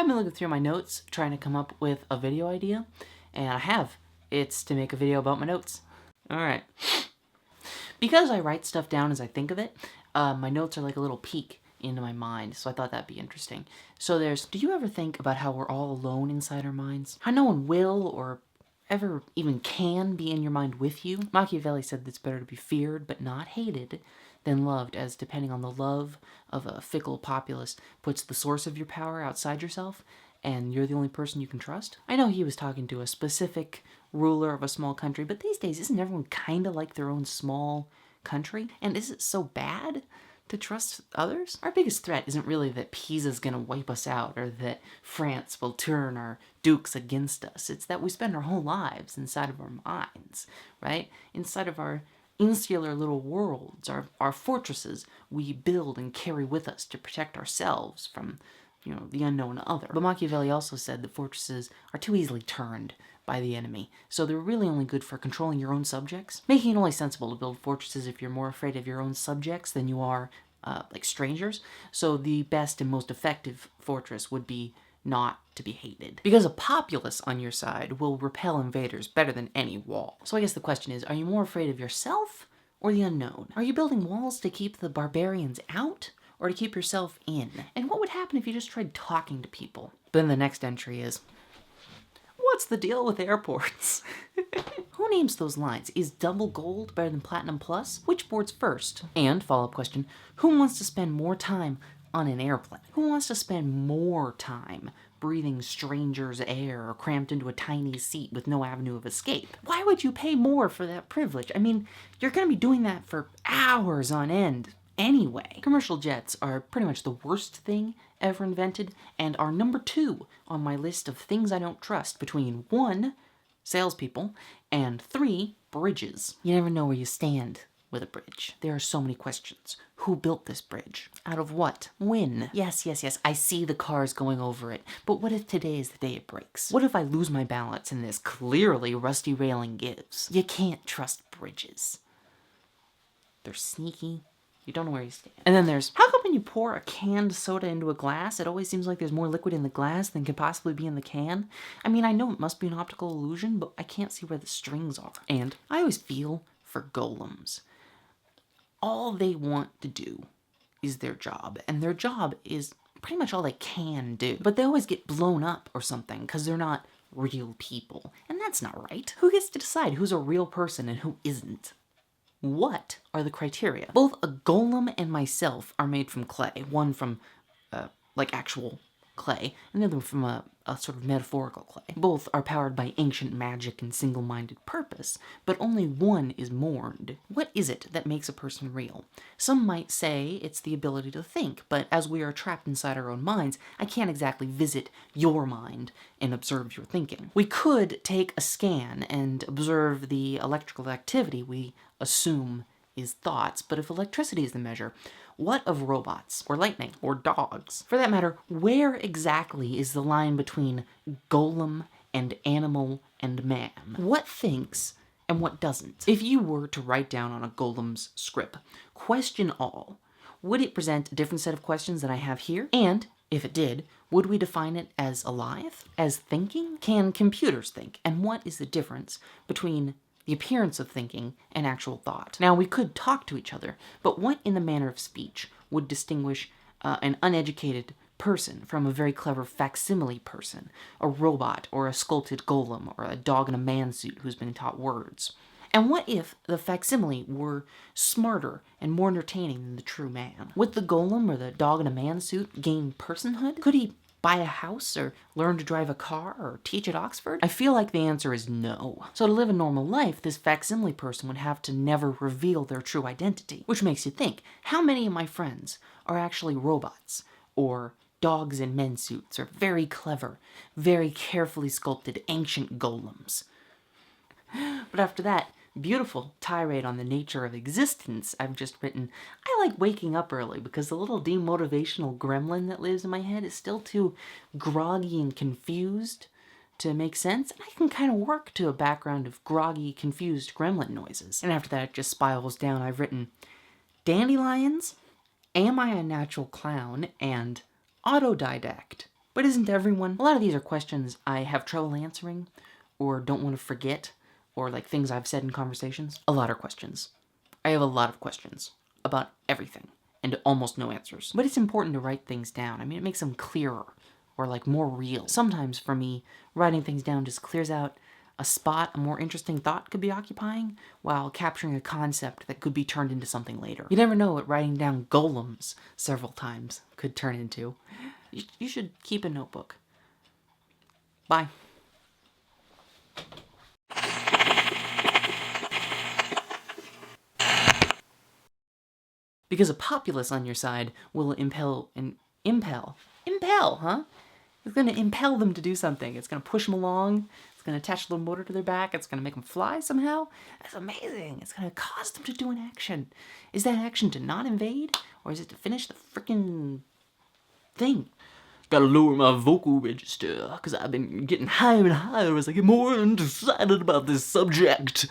I've been looking through my notes trying to come up with a video idea, and I have. It's to make a video about my notes. Alright. Because I write stuff down as I think of it, my notes are like a little peek into my mind, so I thought that'd be interesting. So do you ever think about how we're all alone inside our minds? How no one will or ever even can be in your mind with you? Machiavelli said that it's better to be feared but not hated than loved, as depending on the love of a fickle populace puts the source of your power outside yourself, and you're the only person you can trust. I know he was talking to a specific ruler of a small country, but these days isn't everyone kind of like their own small country? And is it so bad to trust others? Our biggest threat isn't really that Pisa's gonna wipe us out or that France will turn our dukes against us. It's that we spend our whole lives inside of our minds, right? Inside of our insular little worlds, our fortresses we build and carry with us to protect ourselves from, the unknown other. But Machiavelli also said that fortresses are too easily turned by the enemy, so they're really only good for controlling your own subjects, making it only sensible to build fortresses if you're more afraid of your own subjects than you are like strangers. So the best and most effective fortress would be not to be hated, because a populace on your side will repel invaders better than any wall. So I guess the question is, are you more afraid of yourself or the unknown? Are you building walls to keep the barbarians out or to keep yourself in? And what would happen if you just tried talking to people? Then the next entry is, what's the deal with airports? Who names those lines? Is double gold better than platinum plus? Which board's first? And follow-up question, who wants to spend more time on an airplane? Who wants to spend more time breathing strangers' air or cramped into a tiny seat with no avenue of escape? Why would you pay more for that privilege? I mean, you're gonna be doing that for hours on end anyway. Commercial jets are pretty much the worst thing ever invented and are number 2 on my list of things I don't trust, between 1, salespeople, and 3, bridges. You never know where you stand with a bridge. There are so many questions. Who built this bridge? Out of what? When? Yes, I see the cars going over it, but what if today is the day it breaks? What if I lose my balance and this clearly rusty railing gives? You can't trust bridges. They're sneaky. You don't know where you stand. And then there's, how come when you pour a canned soda into a glass, it always seems like there's more liquid in the glass than could possibly be in the can? I mean, I know it must be an optical illusion, but I can't see where the strings are. And I always feel for golems. All they want to do is their job, and their job is pretty much all they can do. But they always get blown up or something because they're not real people, and that's not right. Who gets to decide who's a real person and who isn't? What are the criteria? Both a golem and myself are made from clay, one from like actual clay, and the other from a sort of metaphorical clay. Both are powered by ancient magic and single-minded purpose, but only one is mourned. What is it that makes a person real? Some might say it's the ability to think, but as we are trapped inside our own minds, I can't exactly visit your mind and observe your thinking. We could take a scan and observe the electrical activity we assume is thoughts, but if electricity is the measure, what of robots, or lightning, or dogs? For that matter, where exactly is the line between golem and animal and man? What thinks and what doesn't? If you were to write down on a golem's script, question all, would it present a different set of questions than I have here? And if it did, would we define it as alive? As thinking? Can computers think? And what is the difference between the appearance of thinking and actual thought? Now, we could talk to each other, but what in the manner of speech would distinguish an uneducated person from a very clever facsimile person, a robot or a sculpted golem or a dog in a man suit who's been taught words? And what if the facsimile were smarter and more entertaining than the true man? Would the golem or the dog in a man suit gain personhood? Could he buy a house or learn to drive a car or teach at Oxford? I feel like the answer is no. So to live a normal life, this facsimile person would have to never reveal their true identity, which makes you think, how many of my friends are actually robots or dogs in men suits or very clever, very carefully sculpted ancient golems? But after that beautiful tirade on the nature of existence I've just written, I like waking up early because the little demotivational gremlin that lives in my head is still too groggy and confused to make sense, and I can kind of work to a background of groggy, confused gremlin noises. And after that it just spirals down. I've written dandelions, am I a natural clown, and autodidact. but isn't everyone? A lot of these are questions I have trouble answering, or don't want to forget, or like things I've said in conversations. A lot of questions. I have a lot of questions about everything, and almost no answers. But it's important to write things down. I mean, it makes them clearer, or like more real. Sometimes for me, writing things down just clears out a spot a more interesting thought could be occupying, while capturing a concept that could be turned into something later. You never know what writing down golems several times could turn into. You should keep a notebook. Bye. Because a populace on your side will impel, huh? It's going to impel them to do something. It's going to push them along. It's going to attach a little motor to their back. It's going to make them fly somehow. That's amazing. It's going to cause them to do an action. Is that action to not invade? Or is it to finish the freaking thing? Gotta lower my vocal register, because I've been getting higher and higher as I get more excited about this subject.